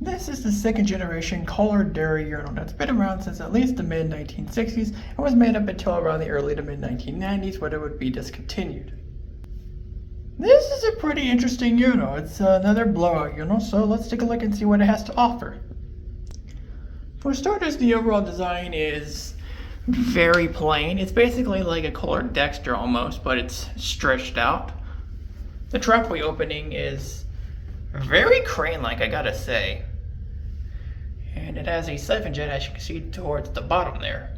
This is the second generation Kohler Derry urinal that's been around since at least the mid 1960s and was made up until around the early to mid 1990s when it would be discontinued. This is a pretty interesting urinal. It's another blowout urinal, so let's take a look and see what it has to offer. For starters, the overall design is very plain. It's basically like a Kohler Dexter almost, but it's stretched out. The trapway opening is very crane-like, I gotta say. And it has a siphon jet, as you can see, towards the bottom there.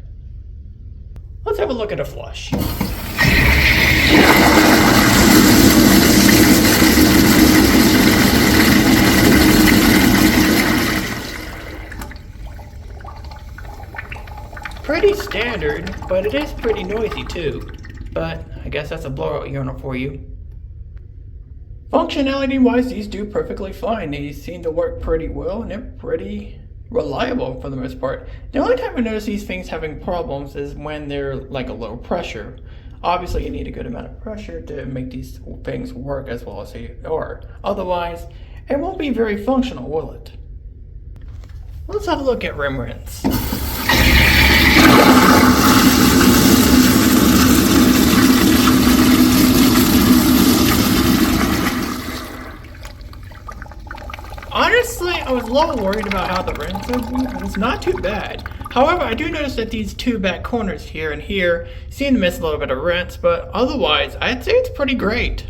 Let's have a look at a flush. Pretty standard, but it is pretty noisy too. But I guess that's a blowout urinal for you. Functionality-wise, these do perfectly fine. They seem to work pretty well, and they're pretty reliable for the most part. The only time I notice these things having problems is when they're like a low pressure. Obviously, you need a good amount of pressure to make these things work as well as they are. Otherwise, it won't be very functional, will it? Let's have a look at rim rinse. Honestly, I was a little worried about how the rinse would be, but it's not too bad. However, I do notice that these two back corners here and here seem to miss a little bit of rinse, but otherwise, I'd say it's pretty great.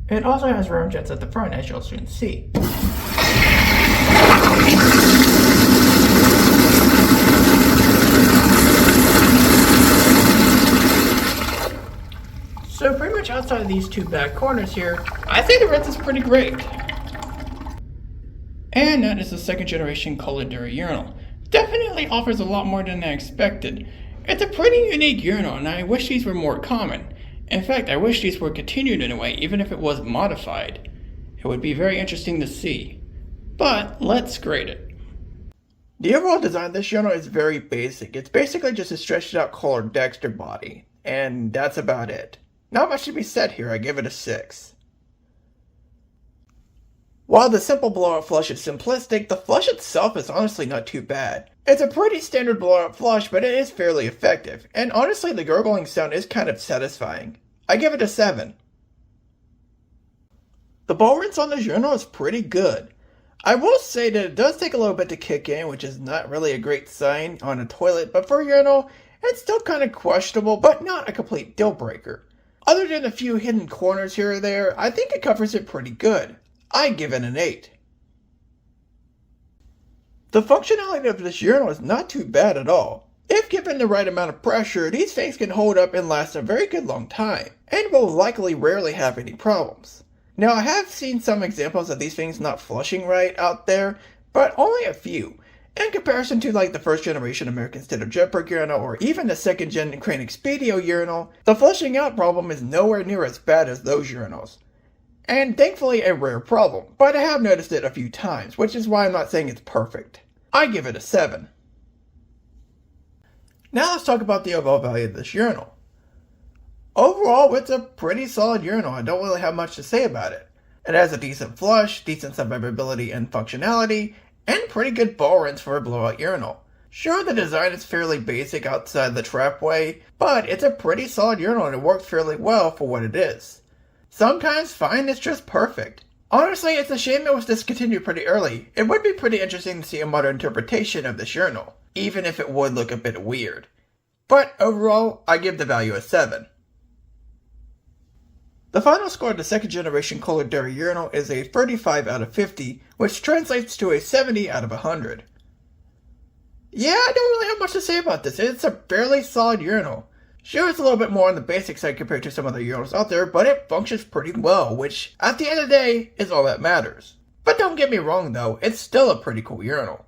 It also has rim jets at the front, as you'll soon see. So pretty much outside of these two back corners here, I think the rinse is pretty great. And that is the second generation Kohler Derry urinal. Definitely offers a lot more than I expected. It's a pretty unique urinal, and I wish these were more common. In fact, I wish these were continued in a way, even if it was modified. It would be very interesting to see. But let's grade it. The overall design of this urinal is very basic. It's basically just a stretched out Kohler Dexter body, and that's about it. Not much to be said here. I give it a 6. While the simple blowout flush is simplistic, the flush itself is honestly not too bad. It's a pretty standard blowout flush, but it is fairly effective, and honestly the gurgling sound is kind of satisfying. I give it a 7. The ball rinse on this urinal is pretty good. I will say that it does take a little bit to kick in, which is not really a great sign on a toilet, but for a urinal, it's still kind of questionable, but not a complete deal breaker. Other than a few hidden corners here or there, I think it covers it pretty good. I give it an 8. The functionality of this urinal is not too bad at all. If given the right amount of pressure, these things can hold up and last a very good long time, and will likely rarely have any problems. Now, I have seen some examples of these things not flushing right out there, but only a few. In comparison to like the first generation American Standard Jetberg urinal or even the second gen Crane Expedio urinal, the flushing out problem is nowhere near as bad as those urinals. And thankfully a rare problem, but I have noticed it a few times, which is why I'm not saying it's perfect. I give it a 7. Now let's talk about the overall value of this urinal. Overall, it's a pretty solid urinal. I don't really have much to say about it. It has a decent flush, decent survivability and functionality, and pretty good ball rinse for a blowout urinal. Sure, the design is fairly basic outside the trapway, but it's a pretty solid urinal and it works fairly well for what it is. Sometimes fine is just perfect. Honestly, it's a shame it was discontinued pretty early. It would be pretty interesting to see a modern interpretation of this urinal, even if it would look a bit weird. But overall, I give the value a 7. The final score of the second generation Kohler Derry urinal is a 35 out of 50, which translates to a 70 out of 100. Yeah, I don't really have much to say about this. It's a fairly solid urinal. Sure, it's a little bit more on the basic side compared to some other urinals out there, but it functions pretty well, which, at the end of the day, is all that matters. But don't get me wrong though, it's still a pretty cool urinal.